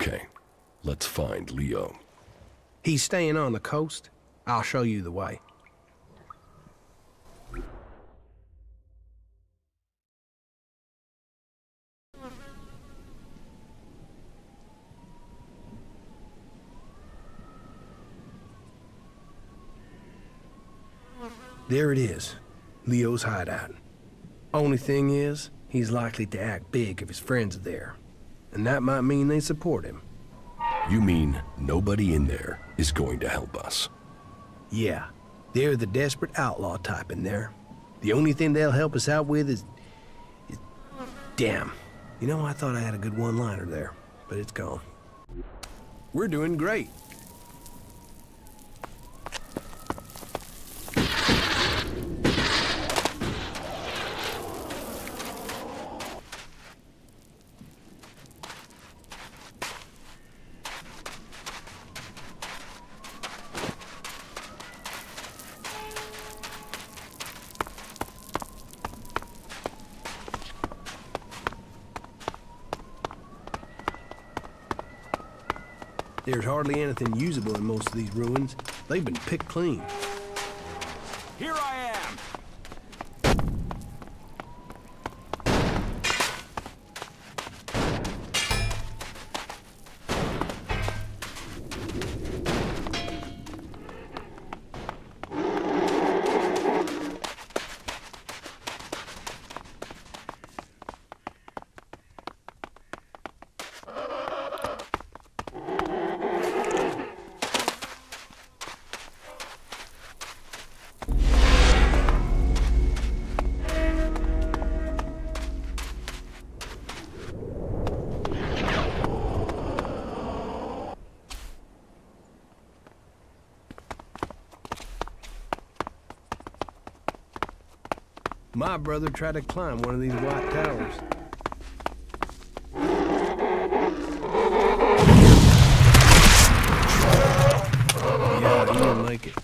Okay, let's find Leo. He's staying on the coast. I'll show you the way. There it is, Leo's hideout. Only thing is, he's likely to act big if his friends are there. And that might mean they support him. You mean nobody in there is going to help us? Yeah, they're the desperate outlaw type in there. The only thing they'll help us out with is... Damn. You know, I thought I had a good one-liner there, but it's gone. We're doing great. There's hardly anything usable in most of these ruins. They've been picked clean. Here I am! My brother tried to climb one of these white towers. Yeah, he didn't make it.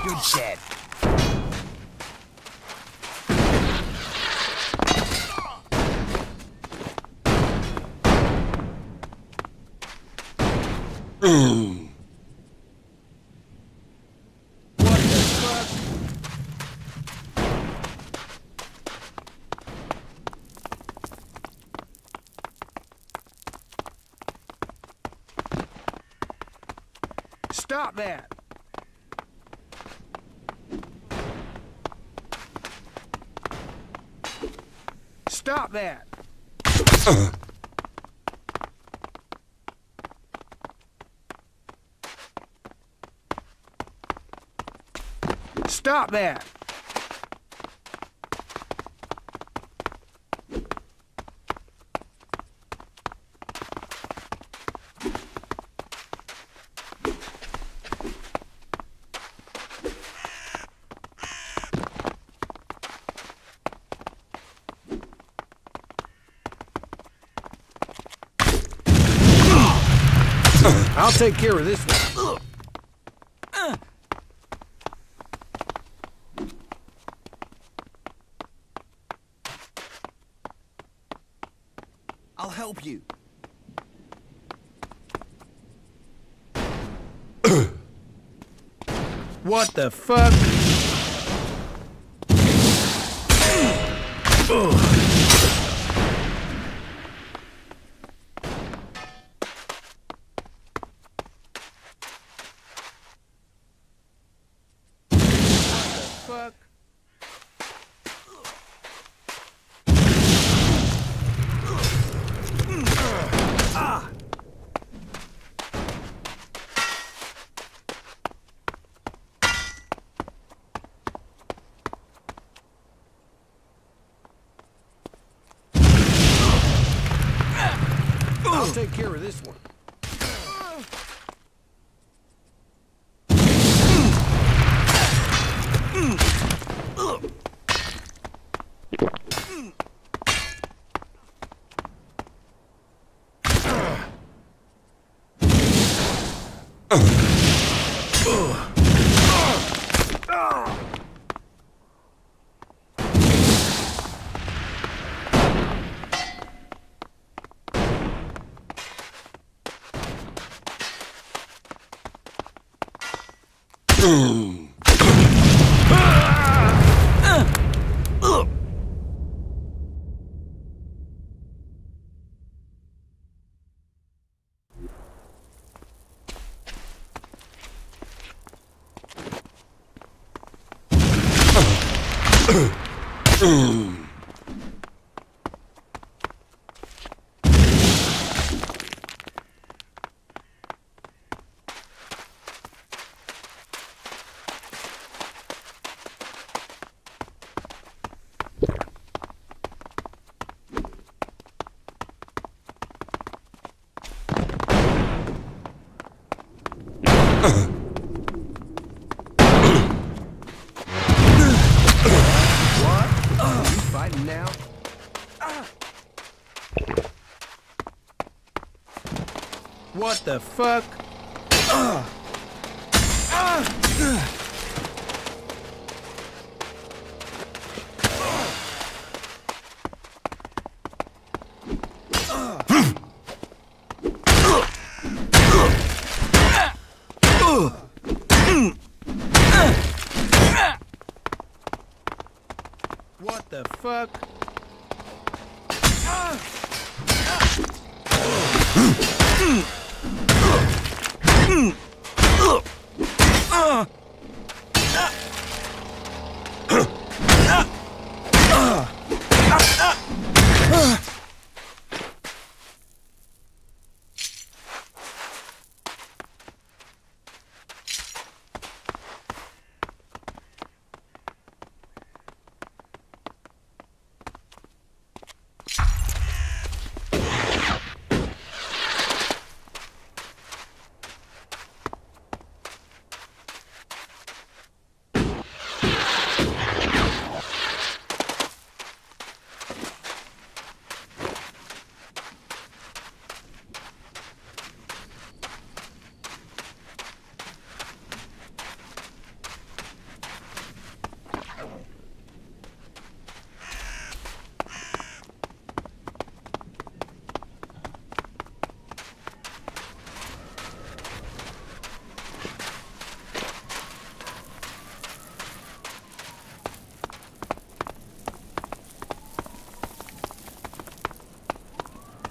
Good shit. Stop that! Stop that! Stop that! I'll take care of this one. I'll help you. What the fuck? Fuck. I'll take care of this one. What the fuck? What the fuck?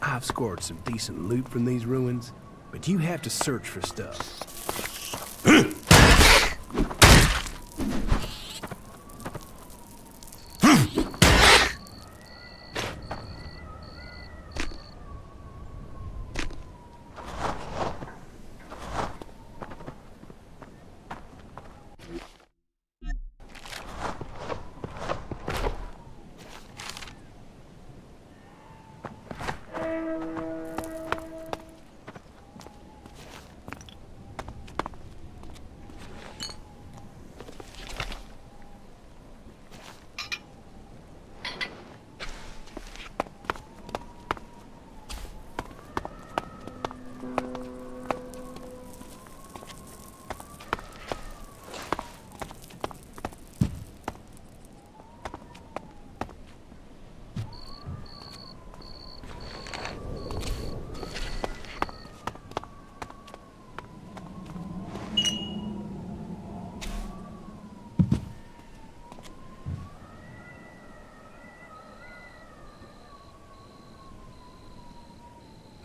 I've scored some decent loot from these ruins, but you have to search for stuff.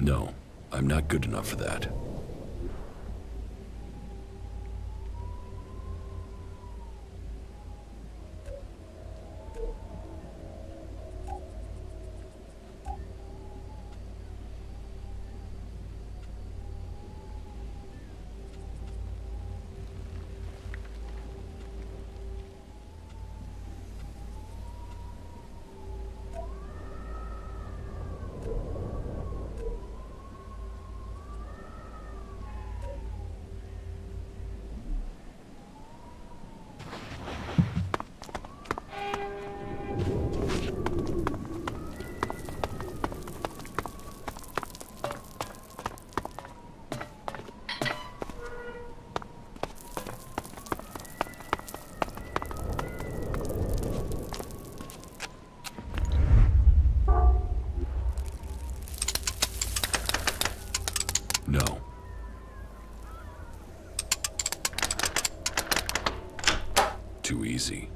No, I'm not good enough for that. No. Too easy.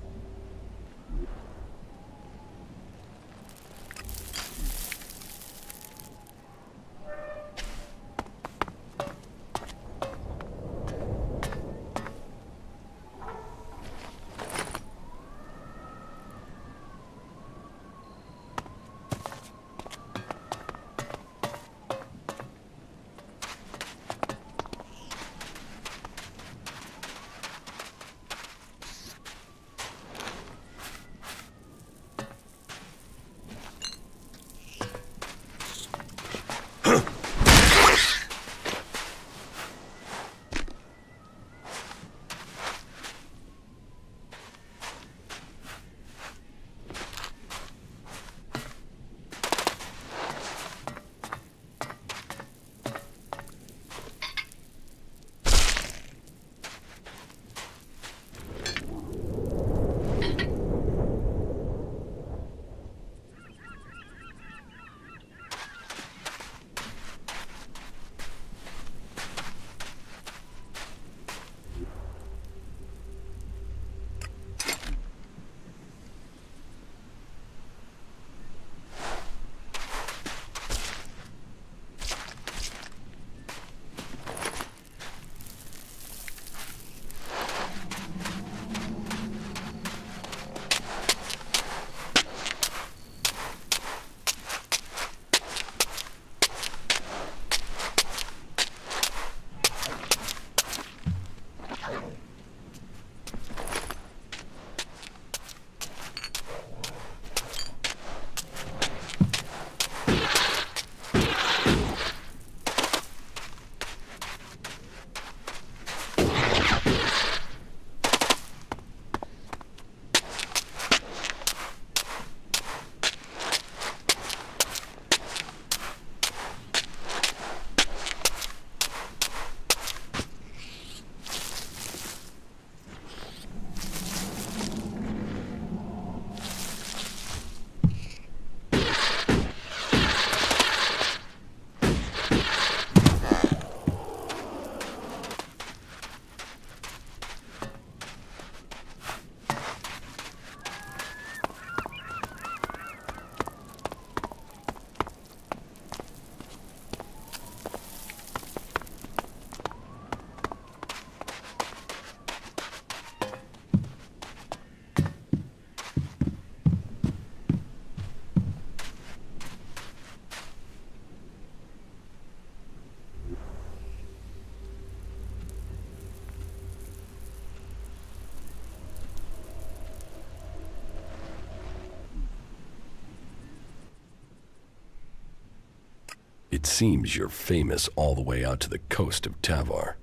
seems you're famous all the way out to the coast of Tavar.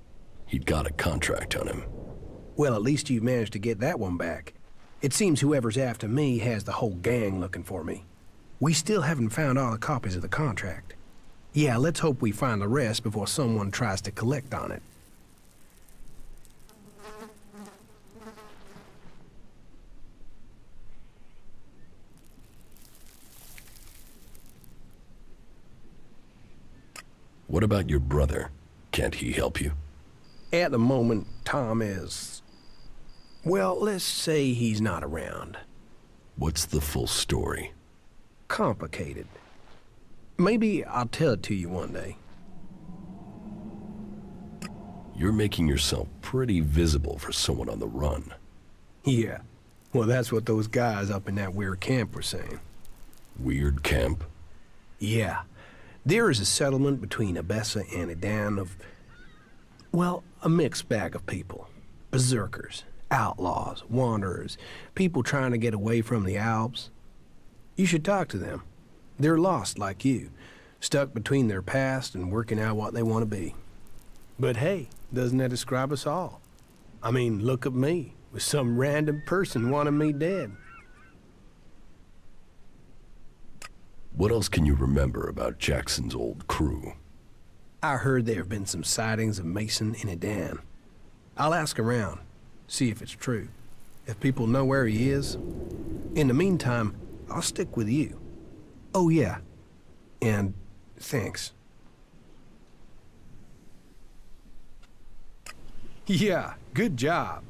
He'd got a contract on him. Well, at least you've managed to get that one back. It seems whoever's after me has the whole gang looking for me. We still haven't found all the copies of the contract. Yeah, let's hope we find the rest before someone tries to collect on it. What about your brother? Can't he help you? At the moment, Tom is... well, let's say he's not around. What's the full story? Complicated. Maybe I'll tell it to you one day. You're making yourself pretty visible for someone on the run. Yeah. Well, that's what those guys up in that weird camp were saying. Weird camp? Yeah. There is a settlement between Abessa and Edan of... well, a mixed bag of people. Berserkers, outlaws, wanderers, people trying to get away from the Alps. You should talk to them. They're lost like you, stuck between their past and working out what they want to be. But hey, doesn't that describe us all? I mean, look at me, with some random person wanting me dead. What else can you remember about Jackson's old crew? I heard there have been some sightings of Mason in Edan. I'll ask around, see if it's true. If people know where he is. In the meantime, I'll stick with you. Oh yeah, and thanks. Yeah, good job.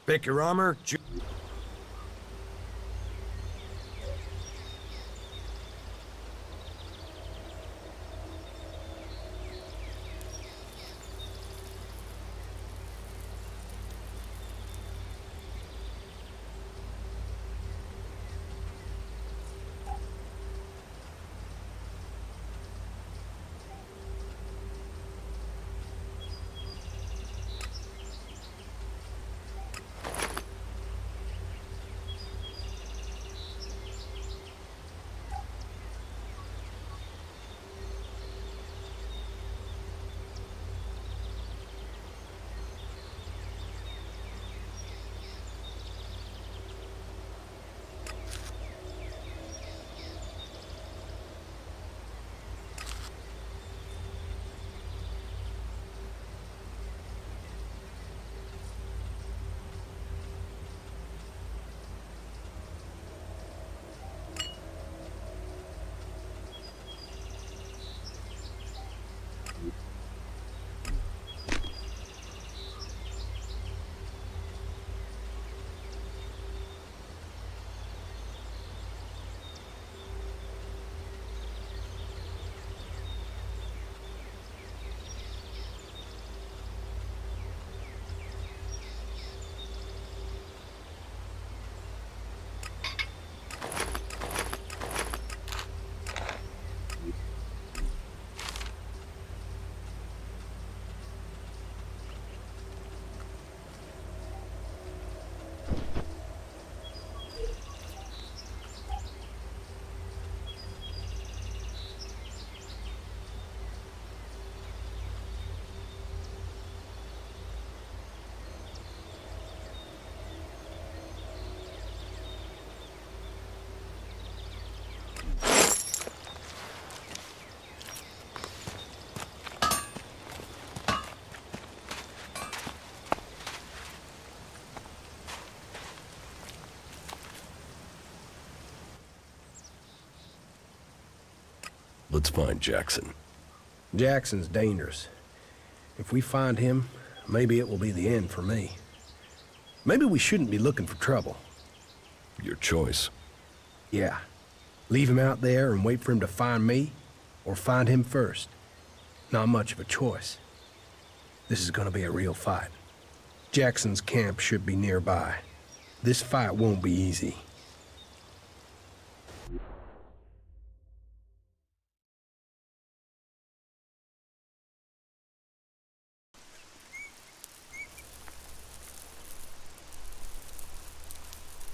Pick your armor. Let's find Jackson. Jackson's dangerous. If we find him, maybe it will be the end for me. Maybe we shouldn't be looking for trouble. Your choice. Yeah. Leave him out there and wait for him to find me, or find him first. Not much of a choice. This is gonna be a real fight. Jackson's camp should be nearby. This fight won't be easy.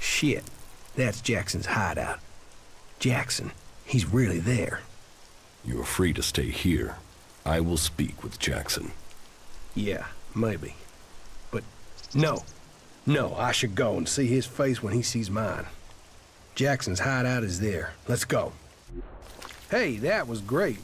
Shit, that's Jackson's hideout. Jackson, he's really there. You are free to stay here. I will speak with Jackson. Yeah, maybe. But no. No, I should go and see his face when he sees mine. Jackson's hideout is there. Let's go. Hey, that was great.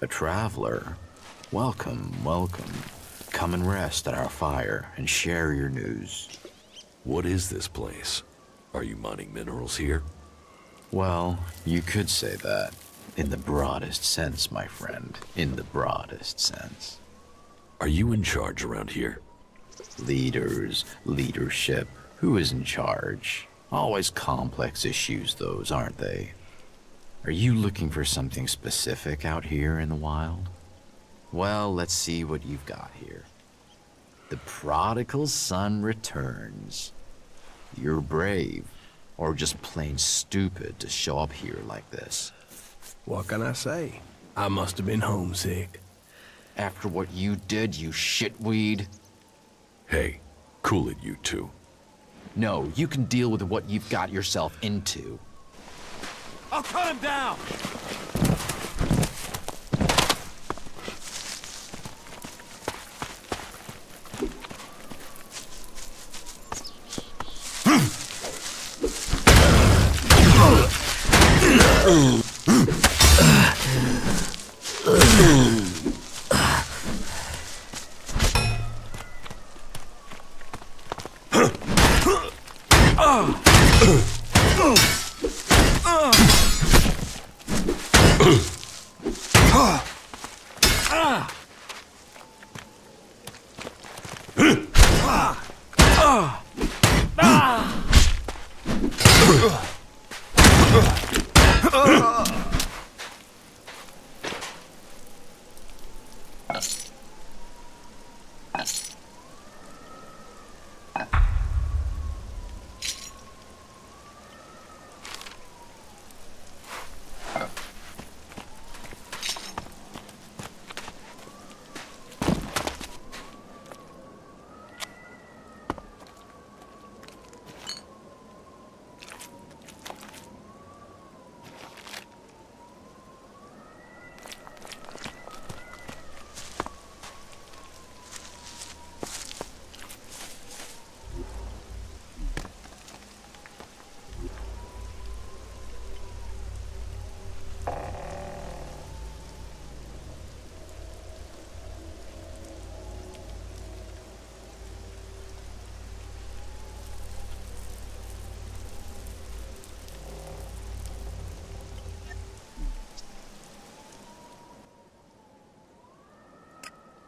A traveler. Welcome, welcome. Come and rest at our fire and share your news. What is this place? Are you mining minerals here? Well, you could say that. In the broadest sense, my friend. In the broadest sense. Are you in charge around here? Leaders, leadership. Who is in charge? Always complex issues, those, aren't they? Are you looking for something specific out here in the wild? Well, let's see what you've got here. The prodigal son returns. You're brave, or just plain stupid to show up here like this. What can I say? I must have been homesick. After what you did, you shitweed? Hey, cool it, you two. No, you can deal with what you've got yourself into. I'll cut him down!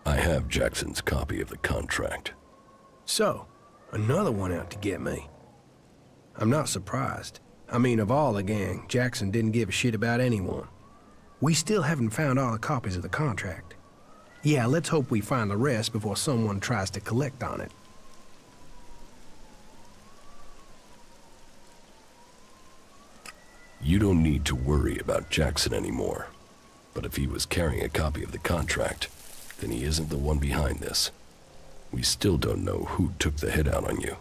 I have Jackson's copy of the contract. So, another one out to get me. I'm not surprised. I mean, of all the gang, Jackson didn't give a shit about anyone. We still haven't found all the copies of the contract. Yeah, let's hope we find the rest before someone tries to collect on it. You don't need to worry about Jackson anymore. But if he was carrying a copy of the contract, then he isn't the one behind this. We still don't know who took the hit out on you.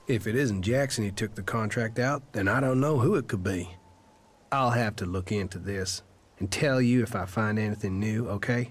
If it isn't Jackson who took the contract out, then I don't know who it could be. I'll have to look into this and tell you if I find anything new, okay?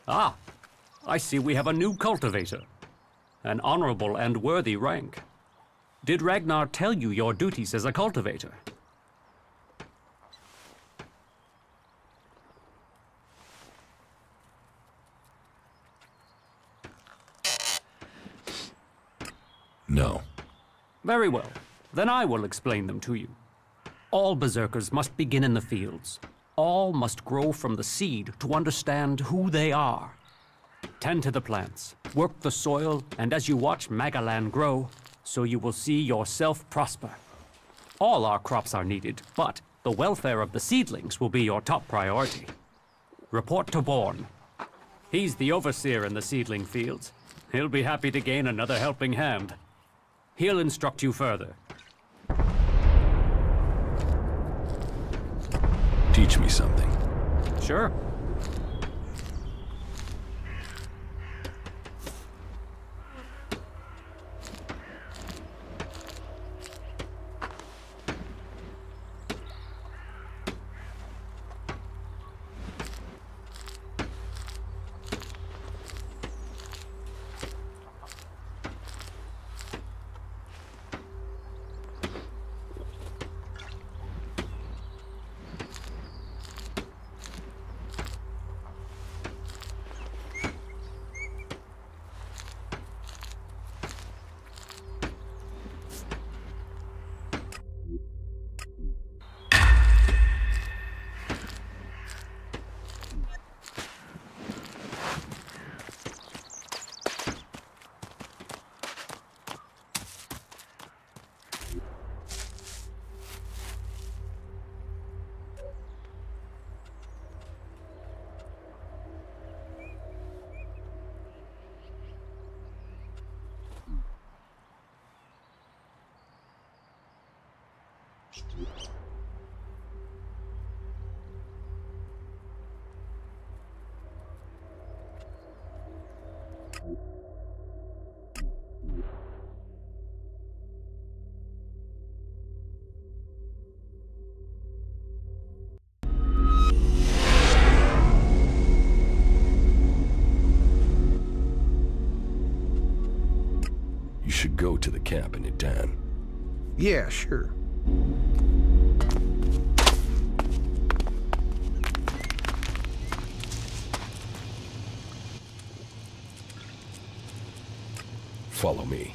Ah, I see we have a new cultivator. An honorable and worthy rank. Did Ragnar tell you your duties as a cultivator? No. Very well. Then I will explain them to you. All berserkers must begin in the fields. All must grow from the seed to understand who they are. Tend to the plants, work the soil, and as you watch Magalan grow, so you will see yourself prosper. All our crops are needed, but the welfare of the seedlings will be your top priority. Report to Born. He's the overseer in the seedling fields. He'll be happy to gain another helping hand. He'll instruct you further. Teach me something. Sure. You should go to the camp in Idan. Yeah, sure. Follow me.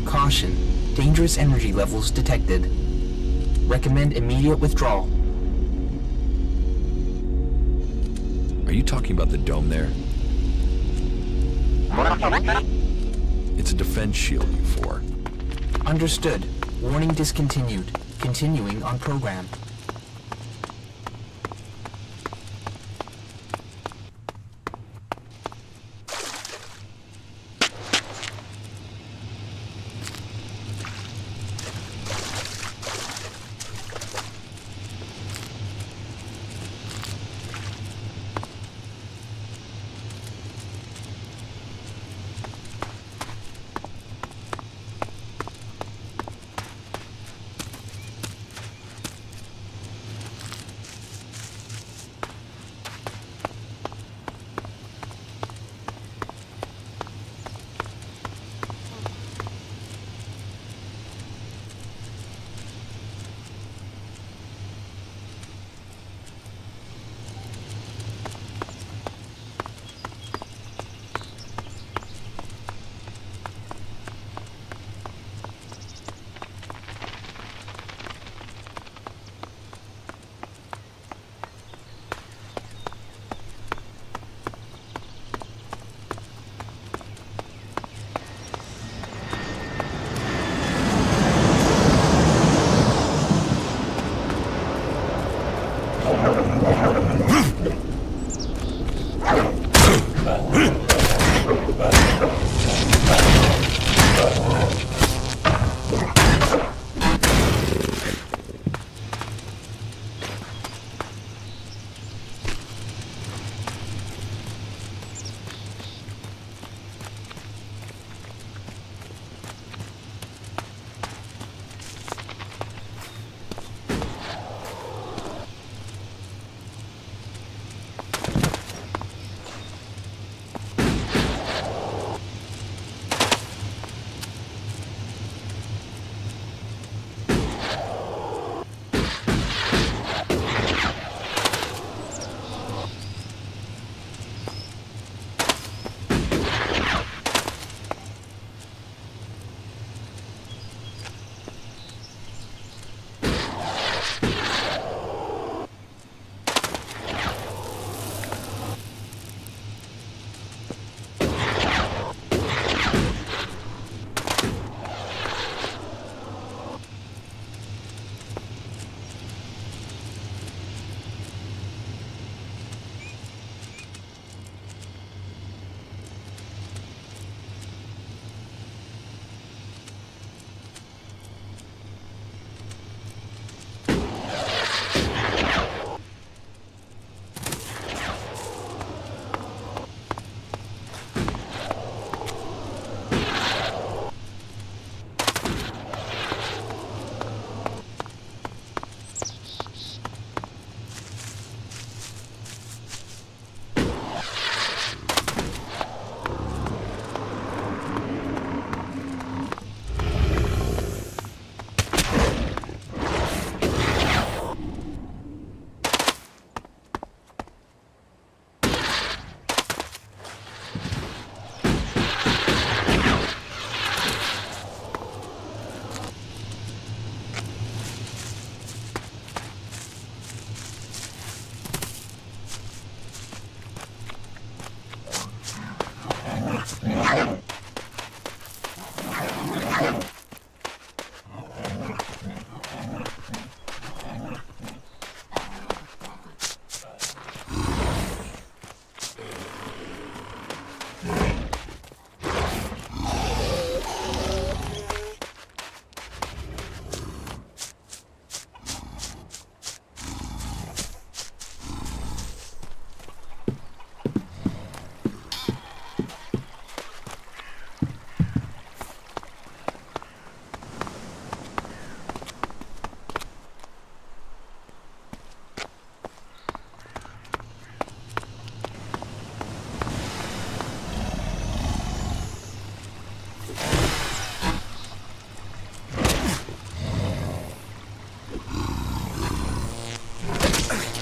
Caution. Dangerous energy levels detected. Recommend immediate withdrawal. Are you talking about the dome there? It's a defense shield, you four. Understood. Warning discontinued. Continuing on program.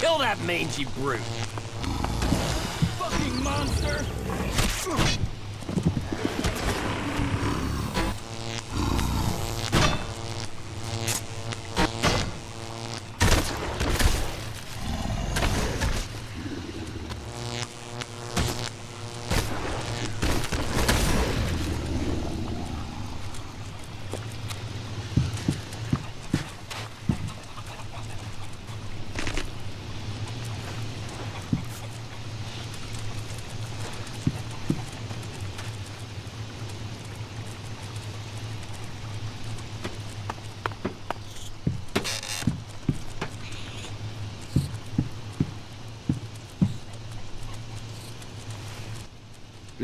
Kill that mangy brute! Fucking monster!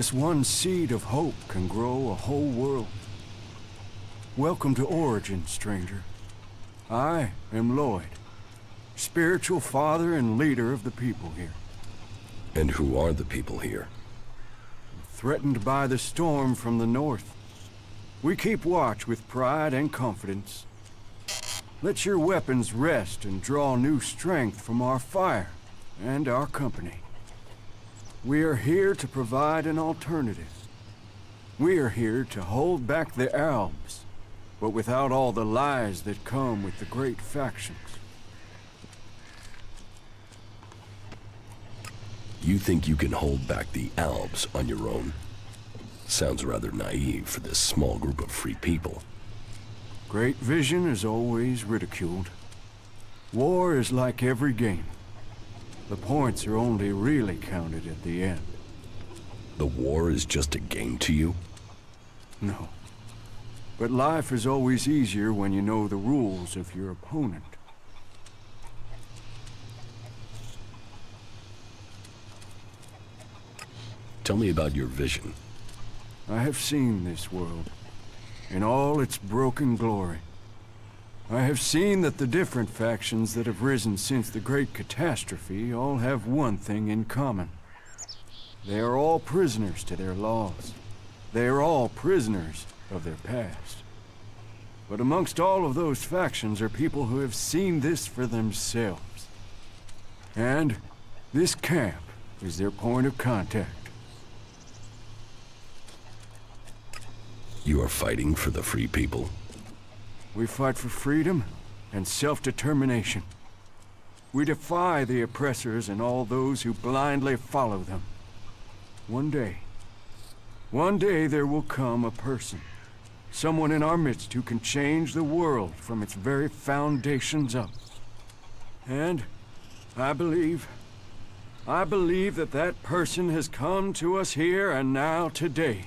Just one seed of hope can grow a whole world. Welcome to Origin, stranger. I am Lloyd, spiritual father and leader of the people here. And who are the people here? Threatened by the storm from the north, we keep watch with pride and confidence. Let your weapons rest and draw new strength from our fire and our company. We are here to provide an alternative. We are here to hold back the Alps, but without all the lies that come with the great factions. You think you can hold back the Alps on your own? Sounds rather naive for this small group of free people. Great vision is always ridiculed. War is like every game. The points are only really counted at the end. The war is just a game to you? No. But life is always easier when you know the rules of your opponent. Tell me about your vision. I have seen this world, in all its broken glory. I have seen that the different factions that have risen since the Great Catastrophe all have one thing in common. They are all prisoners to their laws. They are all prisoners of their past. But amongst all of those factions are people who have seen this for themselves. And this camp is their point of contact. You are fighting for the free people? We fight for freedom and self-determination. We defy the oppressors and all those who blindly follow them. One day there will come a person, someone in our midst who can change the world from its very foundations up. And I believe that that person has come to us here and now today.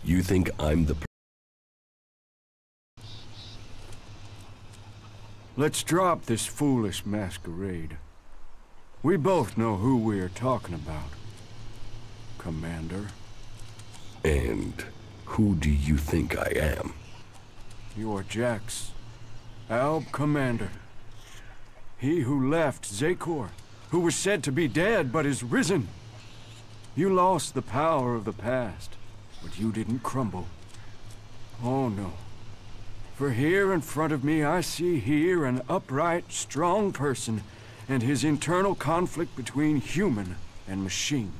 You think I'm the Let's drop this foolish masquerade. We both know who we are talking about, Commander. And who do you think I am? You are Jax, Alb Commander. He who left Zakor, who was said to be dead but is risen. You lost the power of the past, but you didn't crumble. Oh no. For here in front of me I see here an upright, strong person and his internal conflict between human and machine.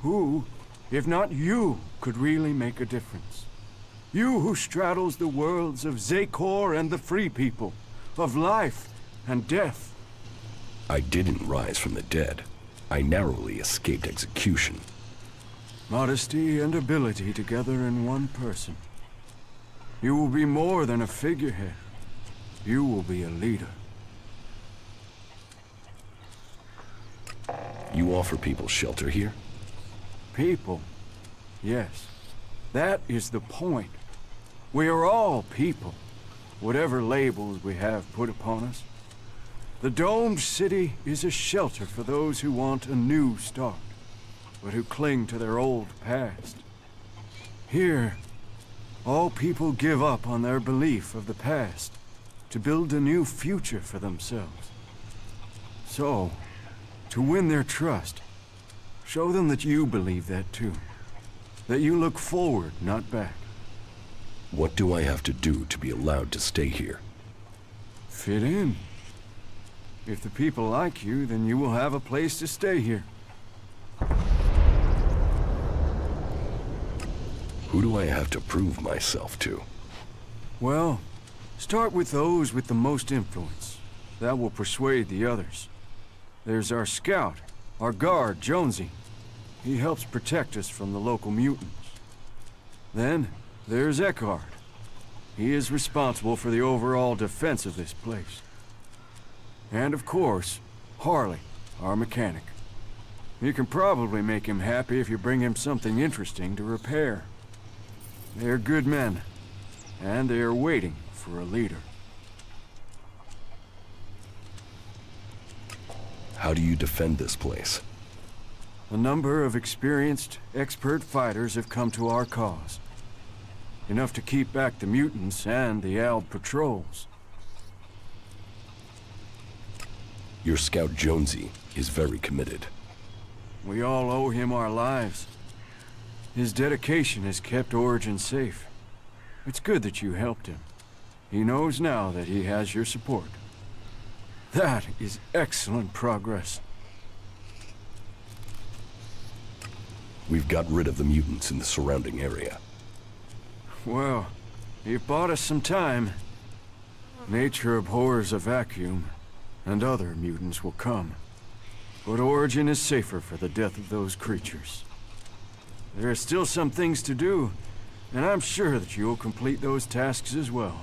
Who, if not you, could really make a difference? You who straddles the worlds of Zakor and the free people, of life and death. I didn't rise from the dead. I narrowly escaped execution. Modesty and ability together in one person. You will be more than a figurehead. You will be a leader. You offer people shelter here? People? Yes. That is the point. We are all people, whatever labels we have put upon us. The domed city is a shelter for those who want a new start, but who cling to their old past. Here, all people give up on their belief of the past to build a new future for themselves. So, to win their trust, show them that you believe that too. That you look forward, not back. What do I have to do to be allowed to stay here? Fit in. If the people like you, then you will have a place to stay here. Who do I have to prove myself to? Well, start with those with the most influence. That will persuade the others. There's our scout, our guard, Jonesy. He helps protect us from the local mutants. Then, there's Eckhart. He is responsible for the overall defense of this place. And of course, Harley, our mechanic. You can probably make him happy if you bring him something interesting to repair. They're good men, and they are waiting for a leader. How do you defend this place? A number of experienced, expert fighters have come to our cause. Enough to keep back the mutants and the Alb patrols. Your scout Jonesy is very committed. We all owe him our lives. His dedication has kept Origin safe. It's good that you helped him. He knows now that he has your support. That is excellent progress. We've got rid of the mutants in the surrounding area. Well, you've bought us some time. Nature abhors a vacuum, and other mutants will come. But Origin is safer for the death of those creatures. There are still some things to do, and I'm sure that you'll complete those tasks as well.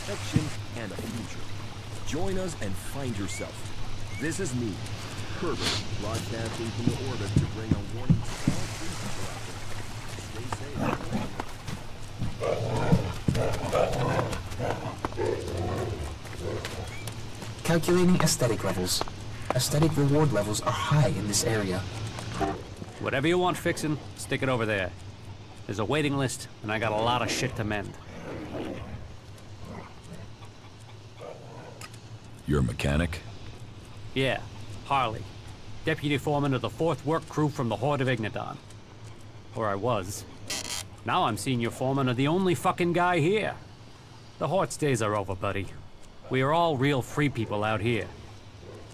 protection, and a future. Join us and find yourself. This is me, Herbert, broadcasting from the orbit to bring a warning to all free people out there. Stay safe. Calculating aesthetic levels. Aesthetic reward levels are high in this area. Whatever you want fixing, stick it over there. There's a waiting list, and I got a lot of shit to mend. You're a mechanic? Yeah, Harley. Deputy foreman of the 4th work crew from the Horde of Ignadon. Or I was. Now I'm senior foreman of the only fucking guy here. The Horde's days are over, buddy. We are all real free people out here.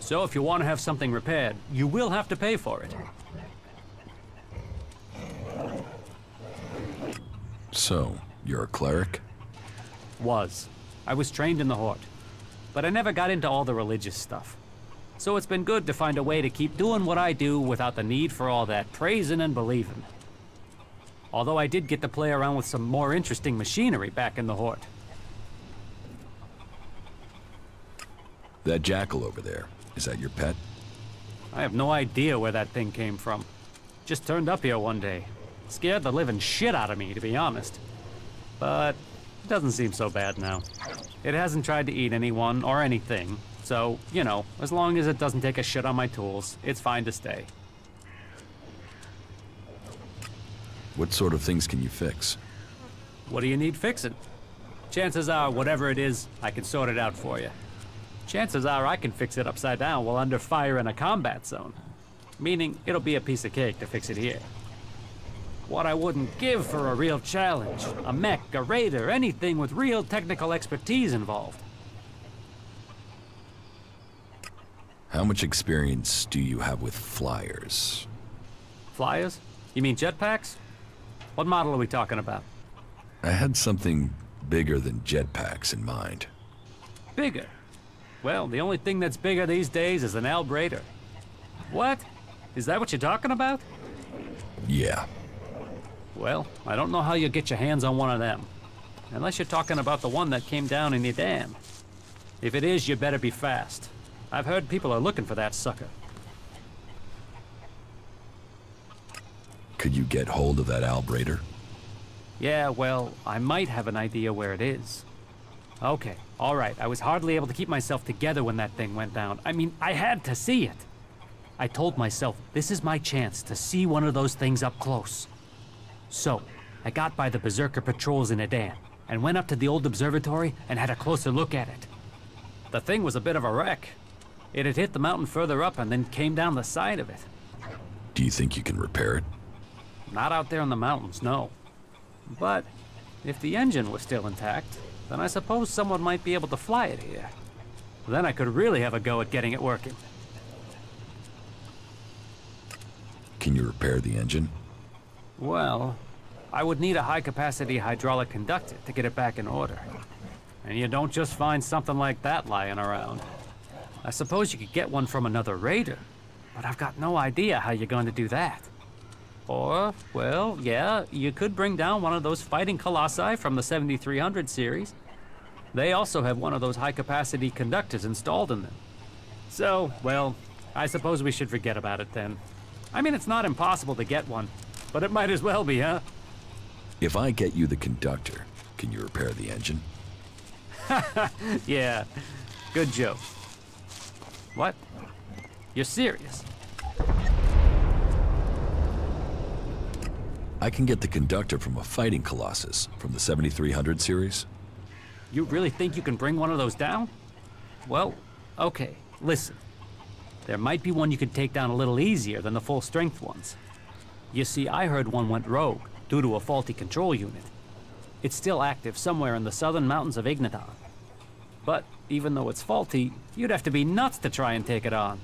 So if you want to have something repaired, you will have to pay for it. So, you're a cleric? Was. I was trained in the Horde. But I never got into all the religious stuff. So it's been good to find a way to keep doing what I do without the need for all that praising and believing. Although I did get to play around with some more interesting machinery back in the Horde. That jackal over there, is that your pet? I have no idea where that thing came from. Just turned up here one day. Scared the living shit out of me, to be honest. But it doesn't seem so bad now. It hasn't tried to eat anyone or anything, so, you know, as long as it doesn't take a shit on my tools, it's fine to stay. What sort of things can you fix? What do you need fixing? Chances are, whatever it is, I can sort it out for you. Chances are I can fix it upside down while under fire in a combat zone. Meaning, it'll be a piece of cake to fix it here. What I wouldn't give for a real challenge. A mech, a raider, anything with real technical expertise involved. How much experience do you have with flyers? Flyers? You mean jetpacks? What model are we talking about? I had something bigger than jetpacks in mind. Bigger? Well, the only thing that's bigger these days is an Albrader. What? Is that what you're talking about? Yeah. Well, I don't know how you'll get your hands on one of them. Unless you're talking about the one that came down in your dam. If it is, you better be fast. I've heard people are looking for that sucker. Could you get hold of that Albrader? Yeah, well, I might have an idea where it is. Okay, all right. I was hardly able to keep myself together when that thing went down. I mean, I had to see it. I told myself, this is my chance to see one of those things up close. So, I got by the Berserker patrols in Adan, and went up to the old observatory and had a closer look at it. The thing was a bit of a wreck. It had hit the mountain further up and then came down the side of it. Do you think you can repair it? Not out there in the mountains, no. But if the engine was still intact, then I suppose someone might be able to fly it here. Then I could really have a go at getting it working. Can you repair the engine? Well, I would need a high-capacity hydraulic conductor to get it back in order. And you don't just find something like that lying around. I suppose you could get one from another raider, but I've got no idea how you're going to do that. Or, well, yeah, you could bring down one of those fighting colossi from the 7300 series. They also have one of those high-capacity conductors installed in them. So, well, I suppose we should forget about it then. I mean, it's not impossible to get one, but it might as well be, huh? If I get you the conductor, can you repair the engine? Yeah, good joke. What? You're serious? I can get the conductor from a fighting colossus from the 7300 series. You really think you can bring one of those down? Well, okay, listen. There might be one you could take down a little easier than the full-strength ones. You see, I heard one went rogue due to a faulty control unit. It's still active somewhere in the southern mountains of Ignadon. But even though it's faulty, you'd have to be nuts to try and take it on.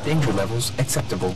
Danger levels acceptable.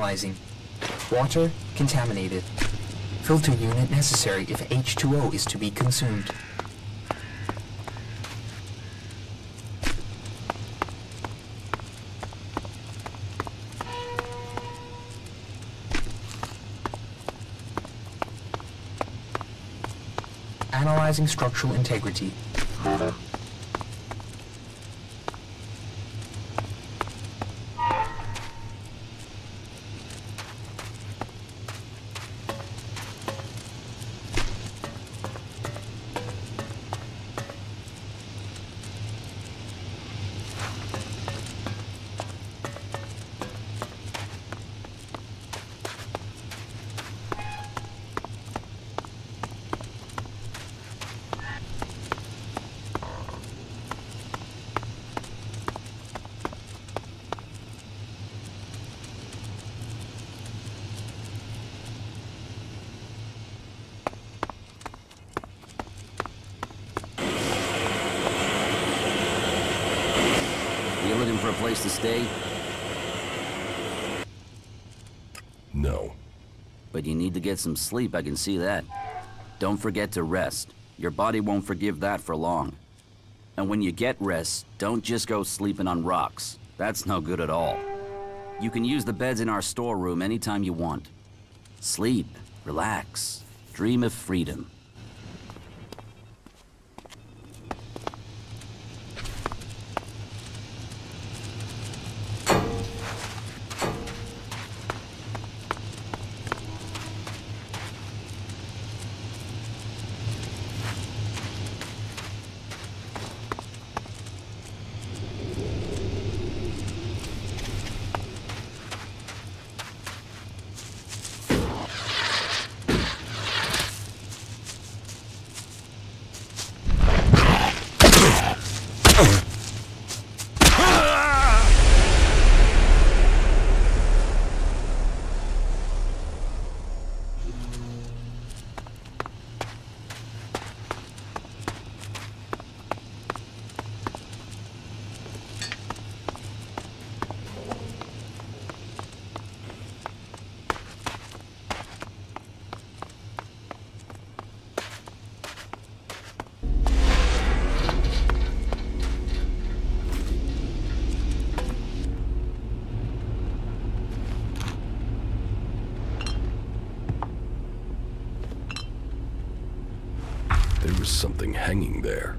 Analyzing. Water contaminated. Filter unit necessary if H2O is to be consumed. Analyzing structural integrity. Place to stay? No. But you need to get some sleep, I can see that. Don't forget to rest. Your body won't forgive that for long. And when you get rest, don't just go sleeping on rocks. That's no good at all. You can use the beds in our storeroom anytime you want. Sleep, relax, dream of freedom. There was something hanging there.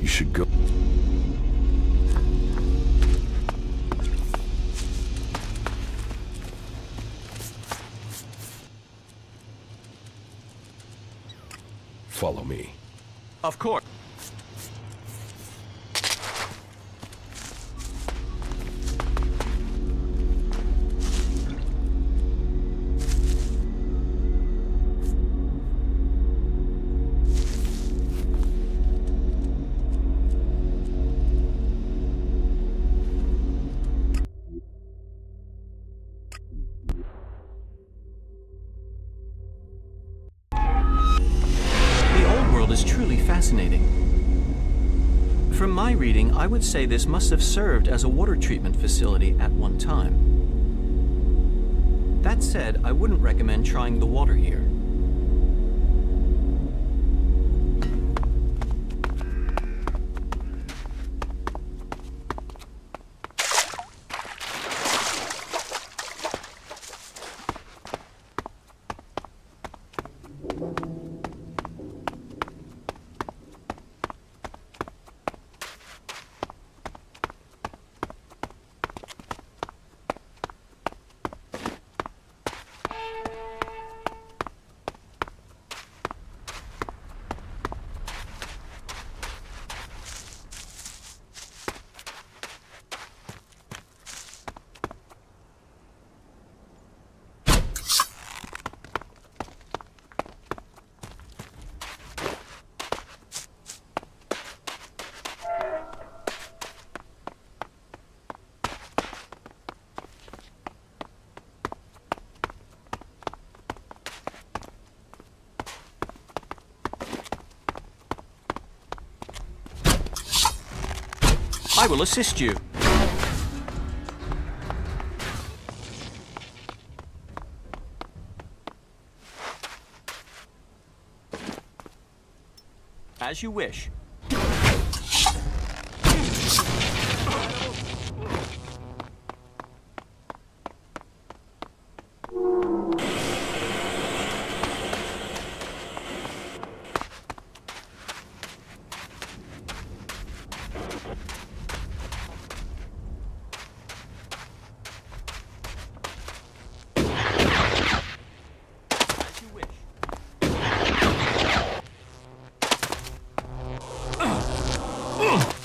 Should go. Follow me. Of course. my reading, I would say this must have served as a water treatment facility at one time. That said, I wouldn't recommend trying the water here. I will assist you. As you wish.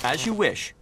As you wish.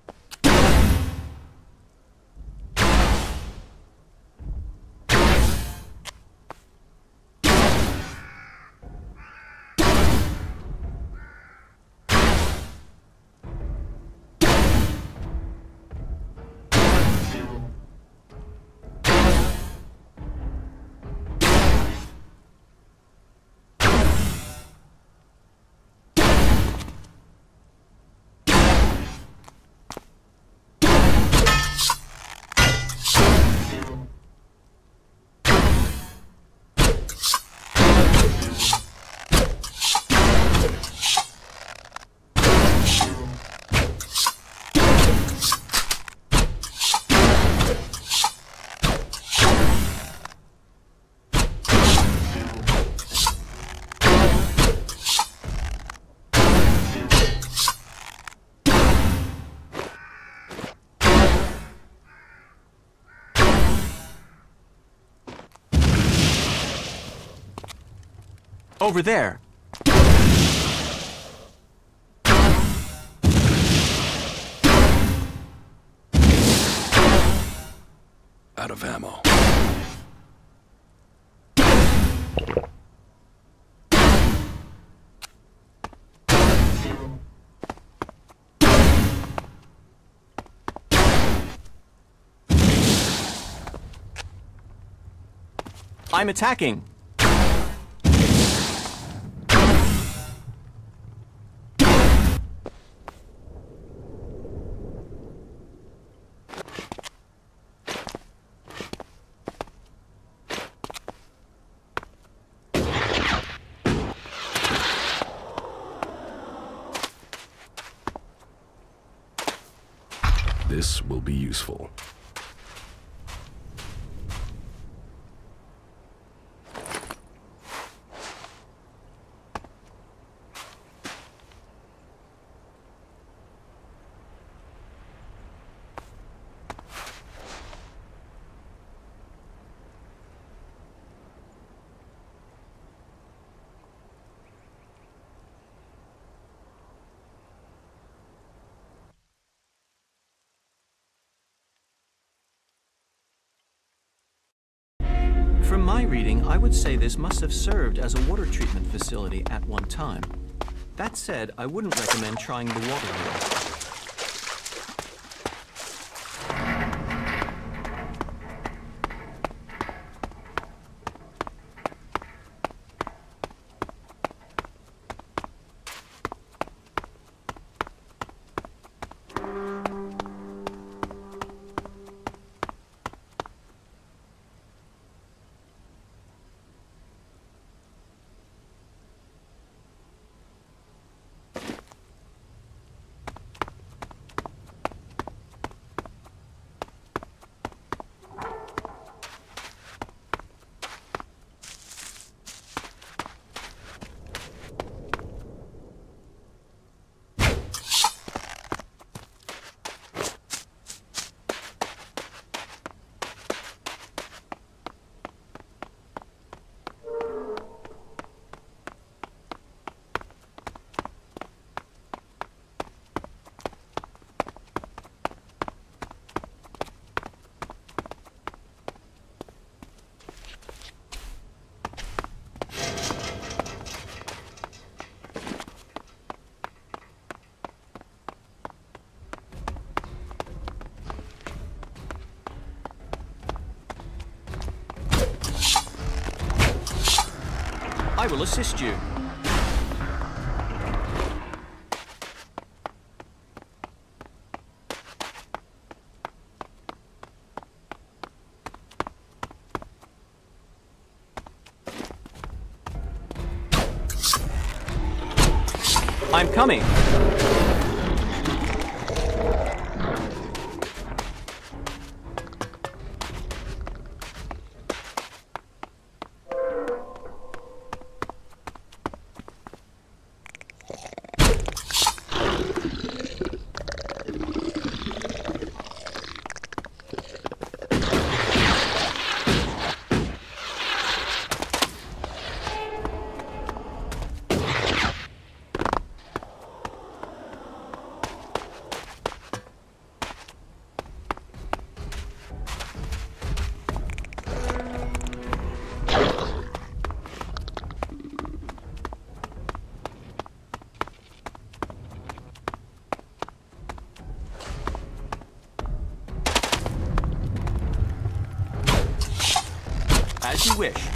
Over there. Out of ammo. I'm attacking. This will be useful. From my reading, I would say this must have served as a water treatment facility at one time. That said, I wouldn't recommend trying the water here. will assist you. I'm coming. As you wish.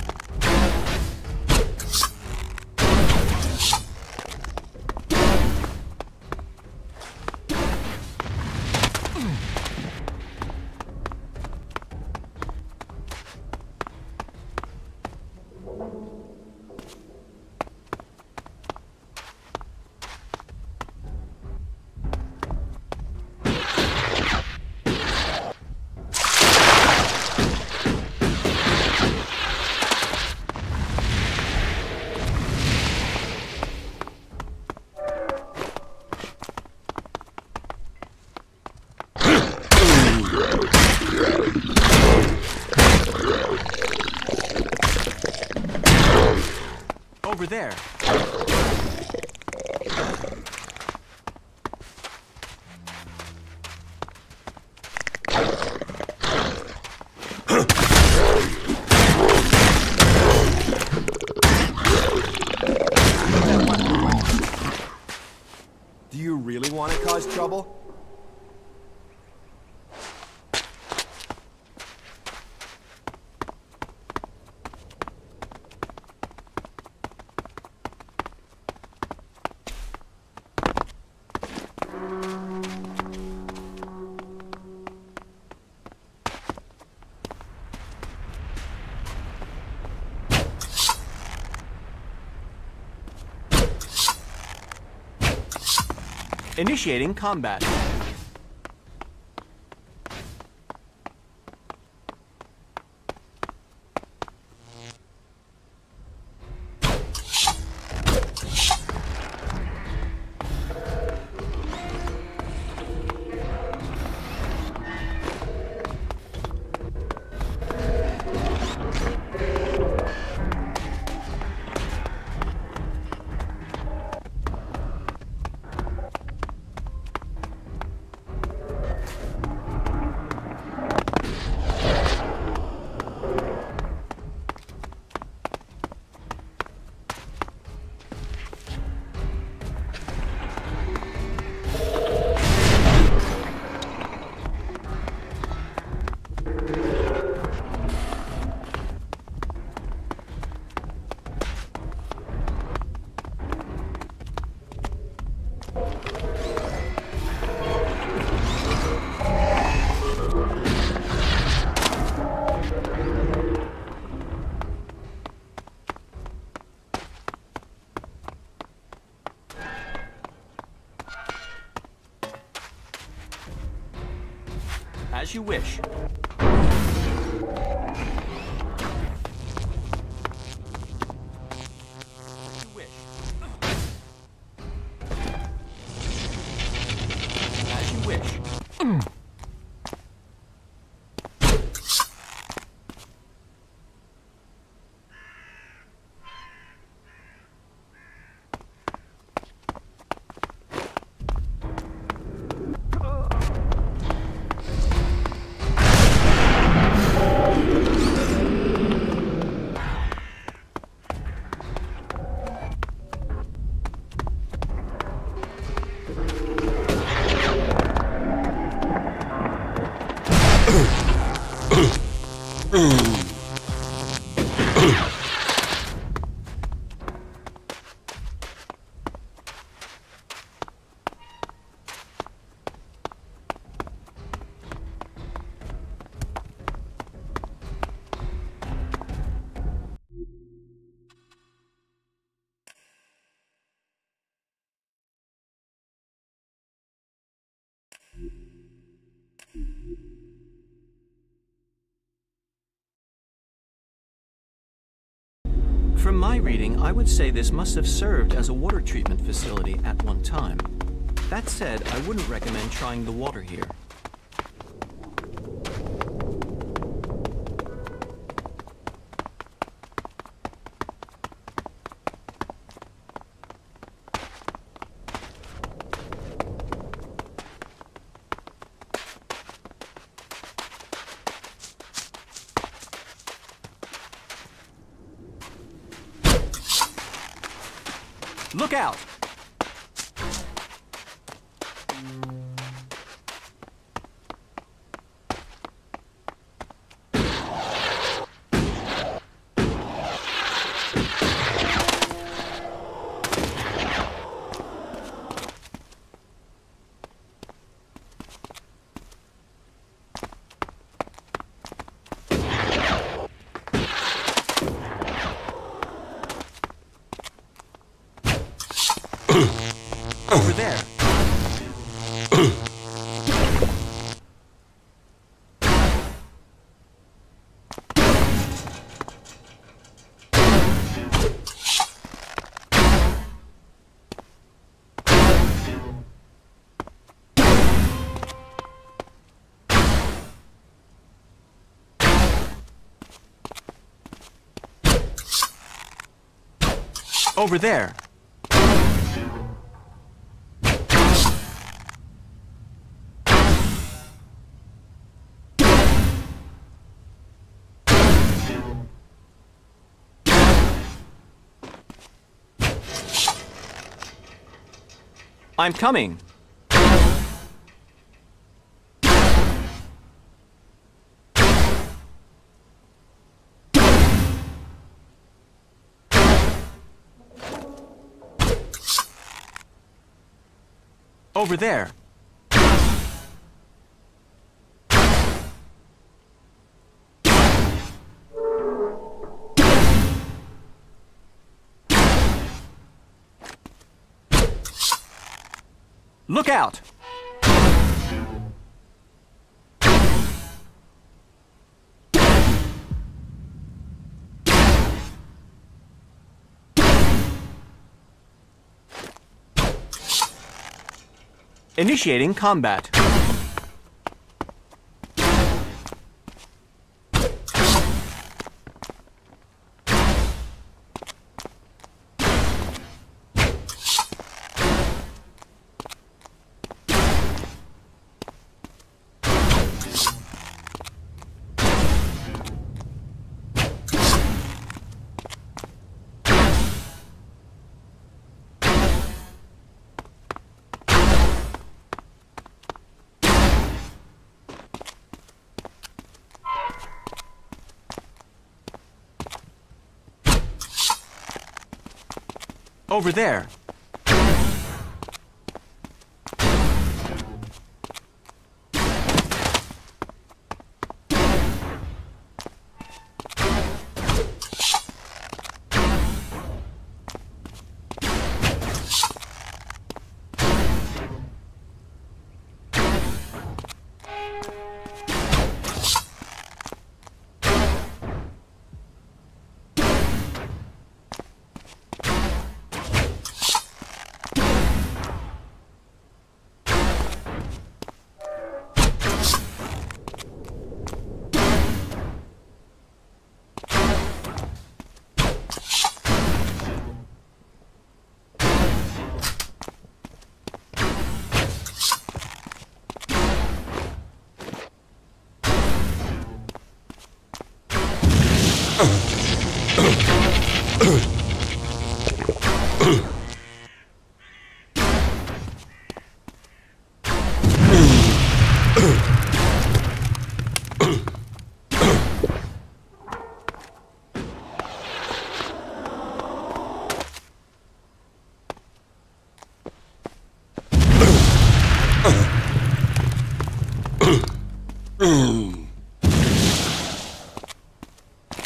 Over there. Do you really want to cause trouble? Initiating combat. As you wish. As you wish. From my reading, I would say this must have served as a water treatment facility at one time. That said, I wouldn't recommend trying the water here. Look out! Over there. Over there. I'm coming. Over there. Look out! Initiating combat. Over there.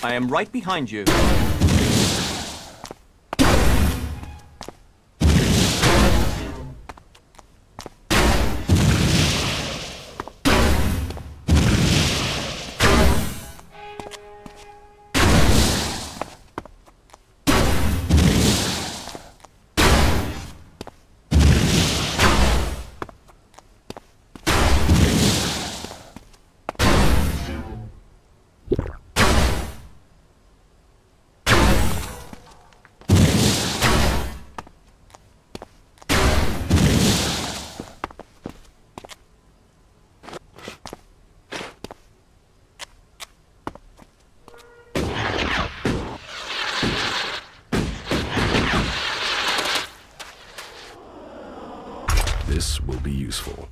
I am right behind you. careful.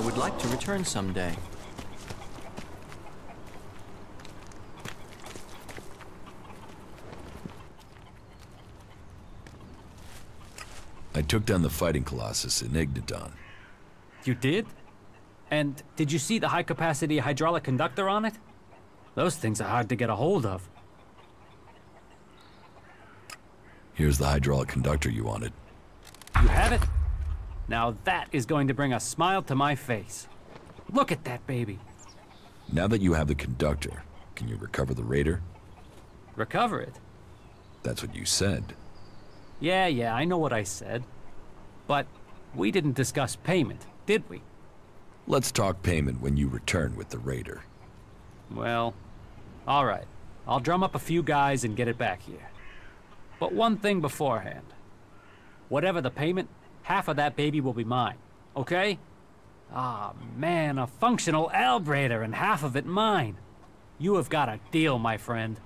would like to return someday. I took down the fighting colossus in Igniton. You did? And did you see the high-capacity hydraulic conductor on it? Those things are hard to get a hold of. Here's the hydraulic conductor you wanted. You have it? Now that is going to bring a smile to my face. Look at that baby. Now that you have the conductor, can you recover the raider? Recover it? That's what you said. Yeah, I know what I said. But we didn't discuss payment, did we? Let's talk payment when you return with the raider. Well, all right. I'll drum up a few guys and get it back here. But one thing beforehand. Whatever the payment, half of that baby will be mine, okay? Ah, man, a functional albrader and half of it mine. You have got a deal, my friend.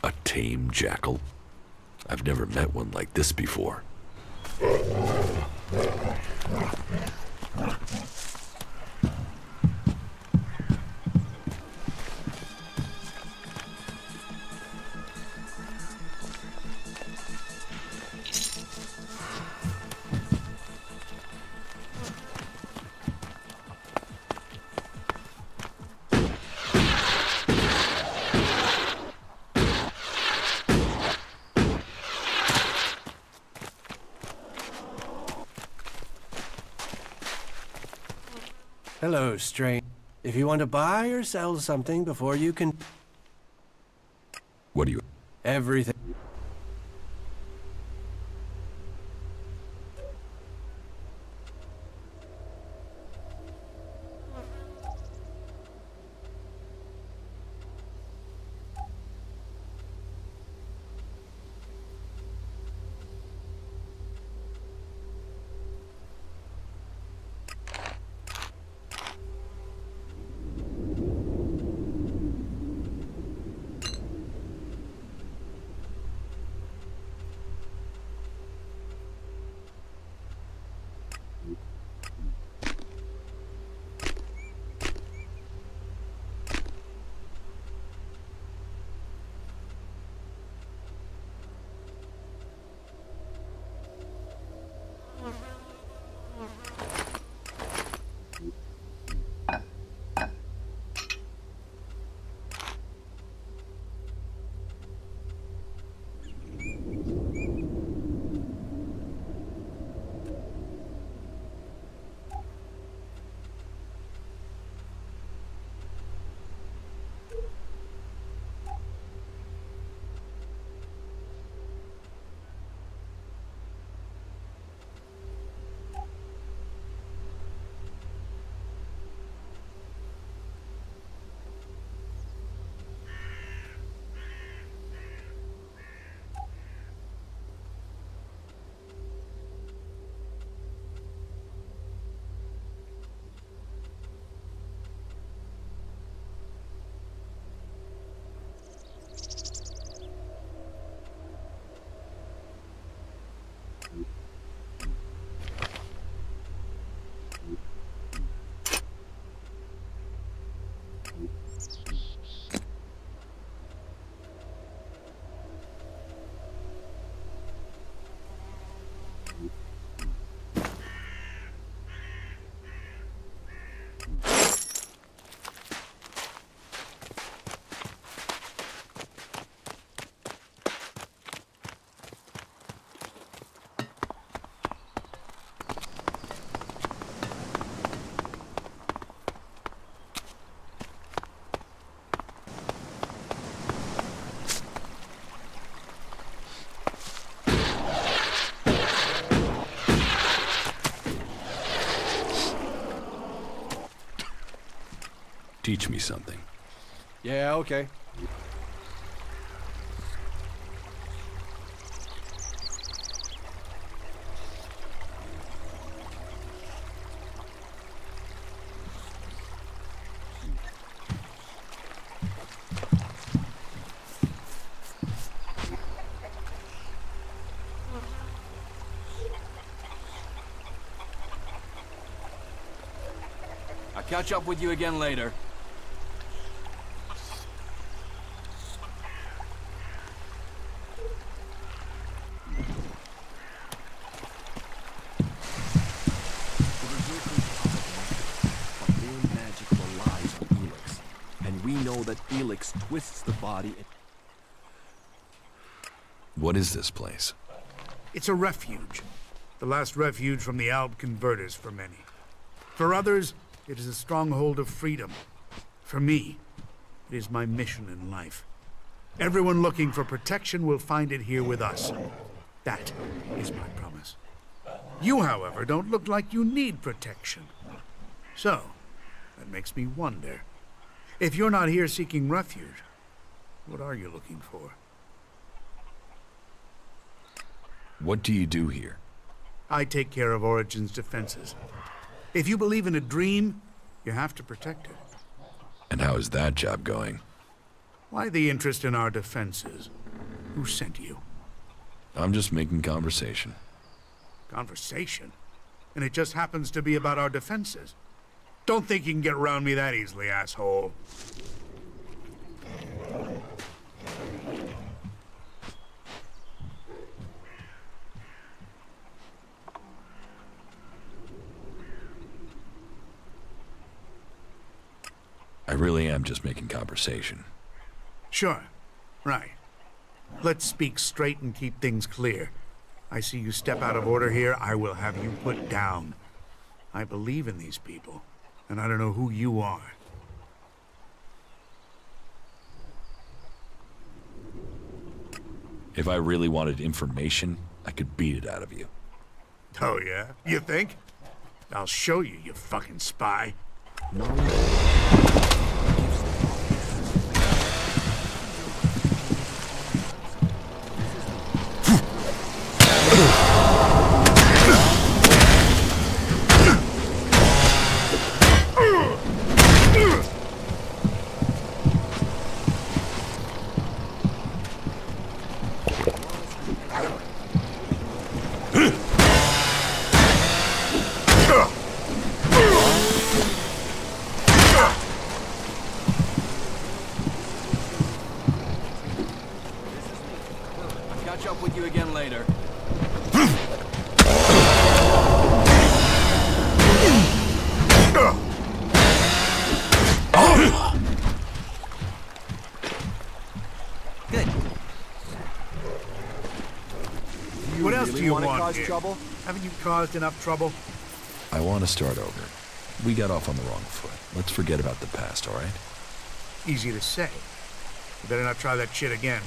A tame jackal? I've never met one like this before. Hello, stranger. If you want to buy or sell something before you can... What do you... Everything. Teach me something. Yeah, okay. I'll catch up with you again later. That ELEX twists the body. What is this place? It's a refuge. The last refuge from the Alb converters for many. For others, it is a stronghold of freedom. For me, it is my mission in life. Everyone looking for protection will find it here with us. That is my promise. You, however, don't look like you need protection. So, that makes me wonder. If you're not here seeking refuge, what are you looking for? What do you do here? I take care of Origin's defenses. If you believe in a dream, you have to protect it. And how is that job going? Why the interest in our defenses? Who sent you? I'm just making conversation. Conversation? And it just happens to be about our defenses. Don't think you can get around me that easily, asshole. I really am just making conversation. Sure. Right. Let's speak straight and keep things clear. I see you step out of order here, I will have you put down. I believe in these people. And I don't know who you are. If I really wanted information, I could beat it out of you. Oh yeah? You think? I'll show you, you fucking spy. Trouble? Haven't you caused enough trouble? I want to start over. We got off on the wrong foot. Let's forget about the past, all right? Easy to say. You better not try that shit again.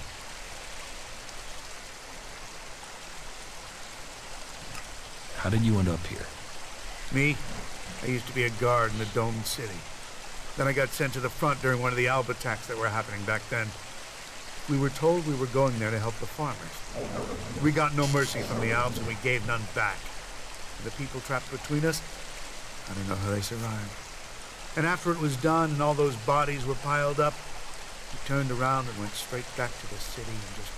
How did you end up here? Me? I used to be a guard in the domed city. Then I got sent to the front during one of the Alb attacks that were happening back then. We were told we were going there to help the farmers. We got no mercy from the Albs and we gave none back. The people trapped between us, I don't know how they survived. And after it was done and all those bodies were piled up, we turned around and went straight back to the city and just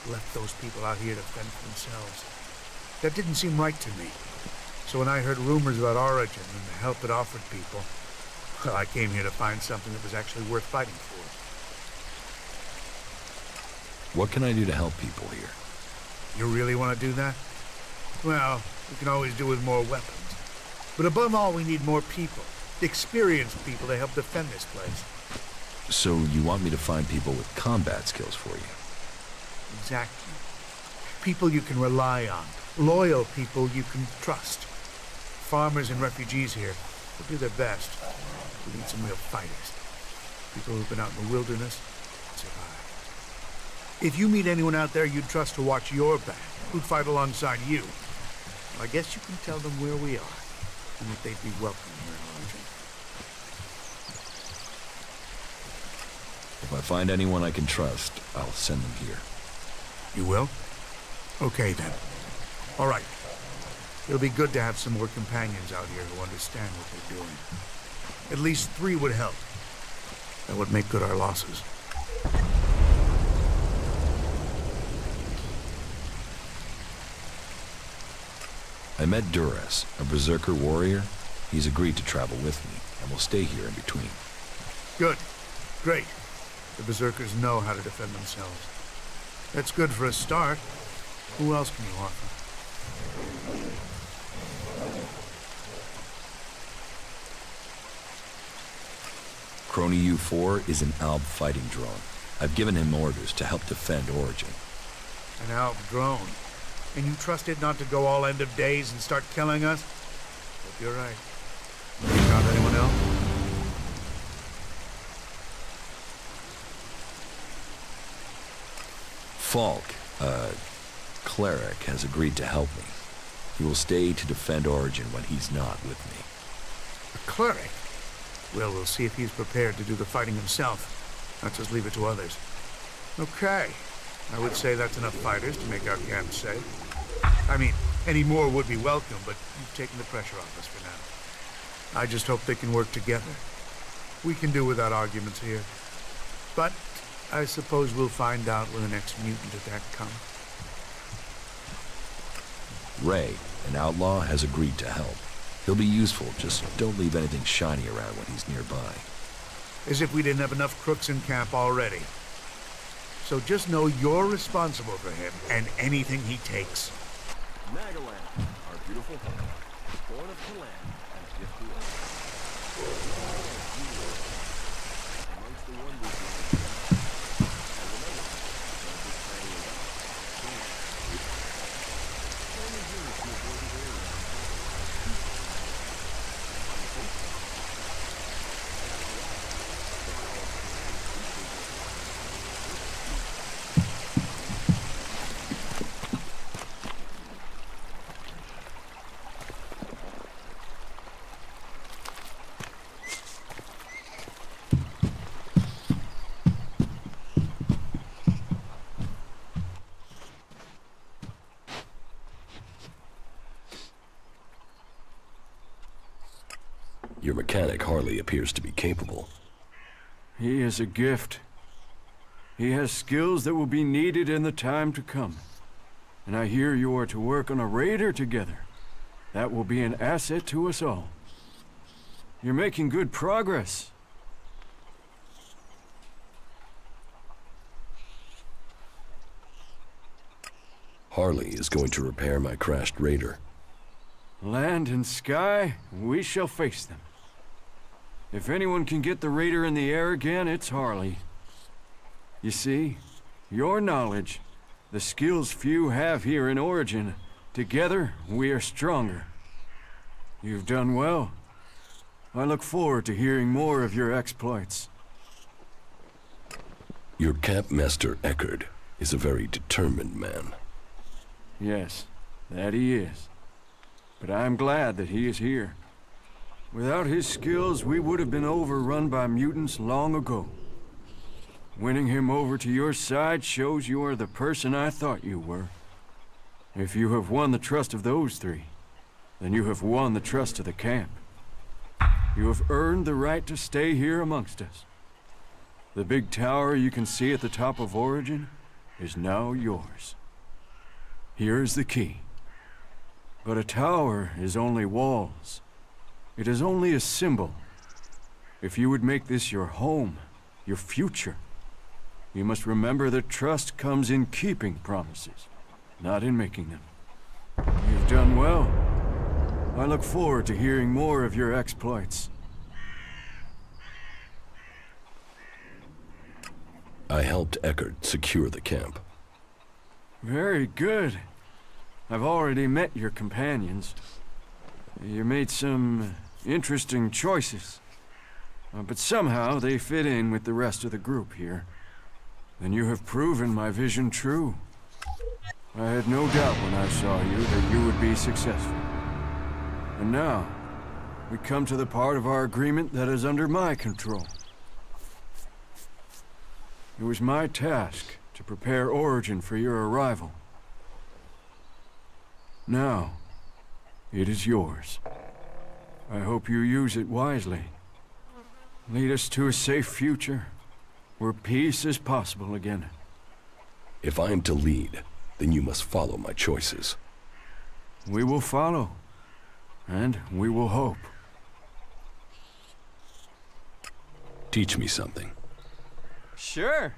left those people out here to fend for themselves. That didn't seem right to me. So when I heard rumors about Origin and the help it offered people, well, I came here to find something that was actually worth fighting for. What can I do to help people here? You really want to do that? Well, we can always do with more weapons. But above all, we need more people. Experienced people to help defend this place. So you want me to find people with combat skills for you? Exactly. People you can rely on. Loyal people you can trust. Farmers and refugees here will do their best. We need some real fighters. People who've been out in the wilderness and survived. If you meet anyone out there you'd trust to watch your back, who'd fight alongside you, well, I guess you can tell them where we are, and that they'd be welcome here in I find anyone I can trust, I'll send them here. You will? Okay, then. All right. It'll be good to have some more companions out here who understand what they're doing. At least 3 would help. That would make good our losses. I met Durres, a berserker warrior. He's agreed to travel with me, and will stay here in between. Good. Great. The berserkers know how to defend themselves. That's good for a start. Who else can you offer? Crony U4 is an Alb fighting drone. I've given him orders to help defend Origin. An Alb drone. And you trust it not to go all end of days and start killing us? Hope you're right. You found anyone else? Falk, a cleric, has agreed to help me. He will stay to defend Origin when he's not with me. A cleric? Well, we'll see if he's prepared to do the fighting himself. Not just leave it to others. Okay. I would say that's enough fighters to make our camp safe. I mean, any more would be welcome, but you've taken the pressure off us for now. I just hope they can work together. We can do without arguments here. But I suppose we'll find out when the next mutant attack comes. Ray, an outlaw, has agreed to help. He'll be useful, just don't leave anything shiny around when he's nearby. As if we didn't have enough crooks in camp already. So just know you're responsible for him and anything he takes. Nagaland, our beautiful home, born of the land and gift to us. Amongst the wonders of the Your mechanic hardly appears to be capable. He is a gift. He has skills that will be needed in the time to come. And I hear you are to work on a raider together. That will be an asset to us all. You're making good progress. Harley is going to repair my crashed raider. Land and sky, we shall face them. If anyone can get the raider in the air again, it's Harley. You see, your knowledge, the skills few have here in Origin, together we are stronger. You've done well. I look forward to hearing more of your exploits. Your campmaster Eckerd is a very determined man. Yes, that he is. But I'm glad that he is here. Without his skills, we would have been overrun by mutants long ago. Winning him over to your side shows you are the person I thought you were. If you have won the trust of those 3, then you have won the trust of the camp. You have earned the right to stay here amongst us. The big tower you can see at the top of Origin is now yours. Here is the key. But a tower is only walls. It is only a symbol. If you would make this your home, your future, you must remember that trust comes in keeping promises, not in making them. You've done well. I look forward to hearing more of your exploits. I helped Eckerd secure the camp. Very good. I've already met your companions. You made some interesting choices. But somehow they fit in with the rest of the group here. Then you have proven my vision true. I had no doubt when I saw you that you would be successful. And now, we come to the part of our agreement that is under my control. It was my task to prepare Origin for your arrival. Now, it is yours. I hope you use it wisely. Lead us to a safe future, where peace is possible again. If I am to lead, then you must follow my choices. We will follow, and we will hope. Teach me something. Sure.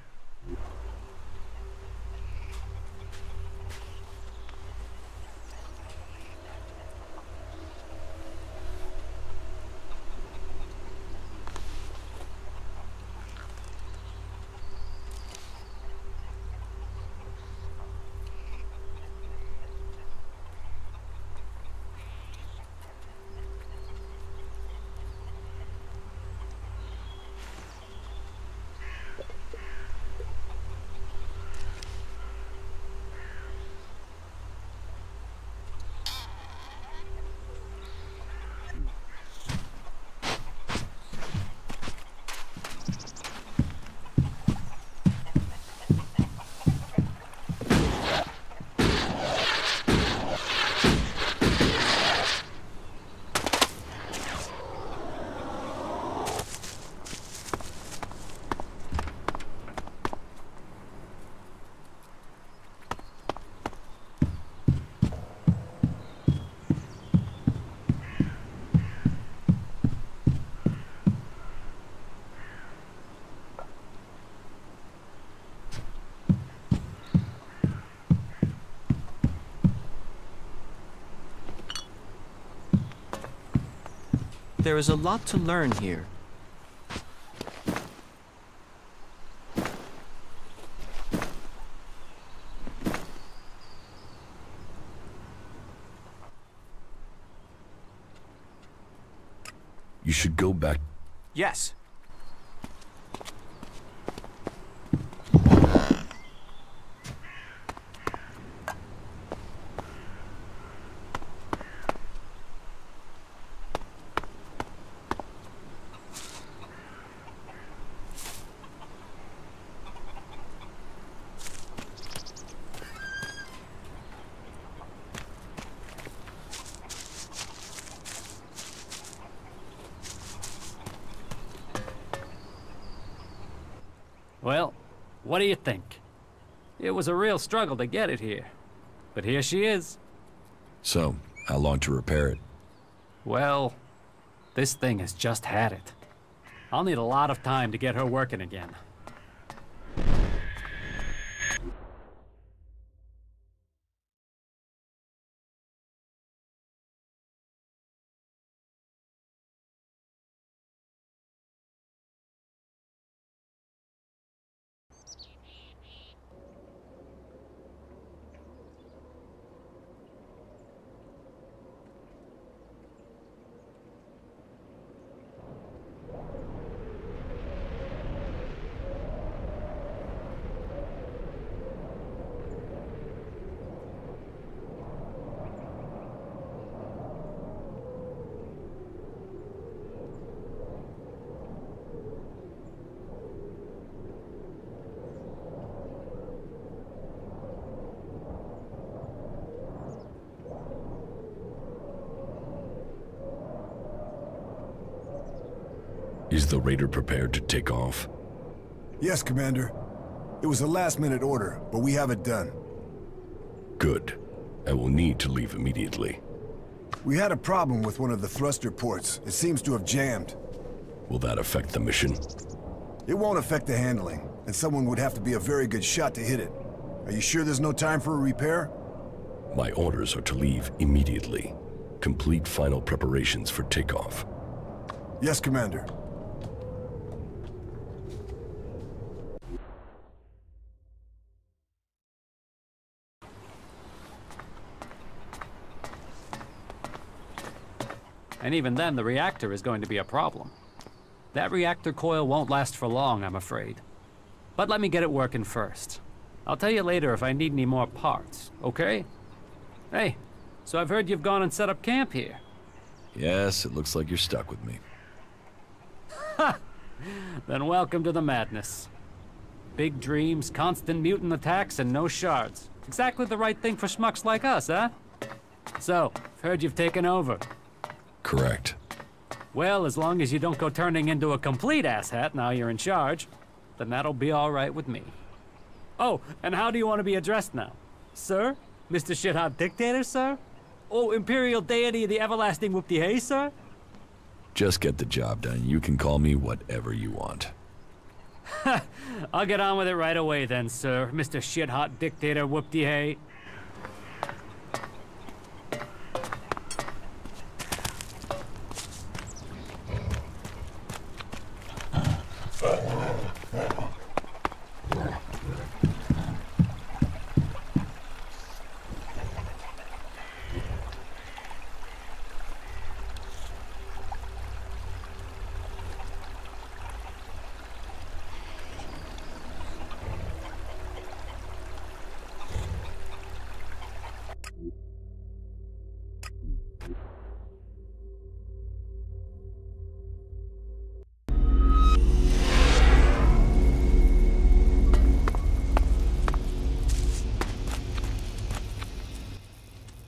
There is a lot to learn here. You should go back. Yes. Well, what do you think? It was a real struggle to get it here. But here she is. So, how long to repair it? Well, this thing has just had it. I'll need a lot of time to get her working again. Is the raider prepared to take off? Yes, Commander. It was a last-minute order, but we have it done. Good. I will need to leave immediately. We had a problem with one of the thruster ports. It seems to have jammed. Will that affect the mission? It won't affect the handling, and someone would have to be a very good shot to hit it. Are you sure there's no time for a repair? My orders are to leave immediately. Complete final preparations for takeoff. Yes, Commander. And even then, the reactor is going to be a problem. That reactor coil won't last for long, I'm afraid. But let me get it working first. I'll tell you later if I need any more parts, okay? Hey, so I've heard you've gone and set up camp here. Yes, it looks like you're stuck with me. Ha! Then welcome to the madness. Big dreams, constant mutant attacks, and no shards. Exactly the right thing for schmucks like us, huh? So, I've heard you've taken over. Correct. Well, as long as you don't go turning into a complete asshat now you're in charge, then that'll be all right with me. Oh, and how do you want to be addressed now? Sir? Mr. Shithot Dictator, sir? Oh, Imperial Deity of the Everlasting Whoop-de-Hay, sir? Just get the job done. You can call me whatever you want. I'll get on with it right away then, sir. Mr. Shithot Dictator Whoop-de-Hay.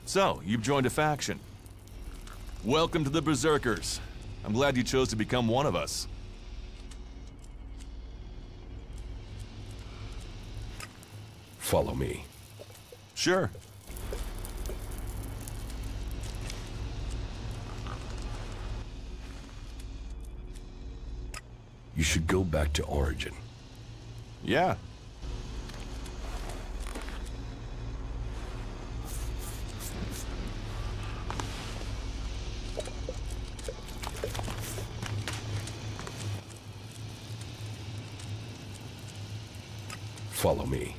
So, you've joined a faction. Welcome to the Berserkers. I'm glad you chose to become one of us. Follow me. Sure. You should go back to Origin. Yeah. Follow me.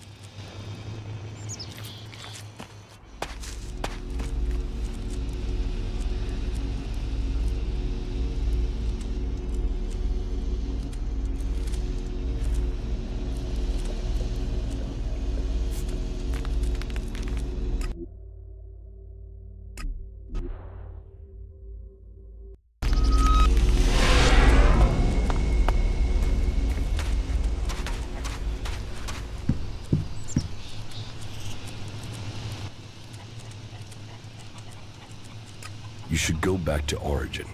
You should go back to Origin.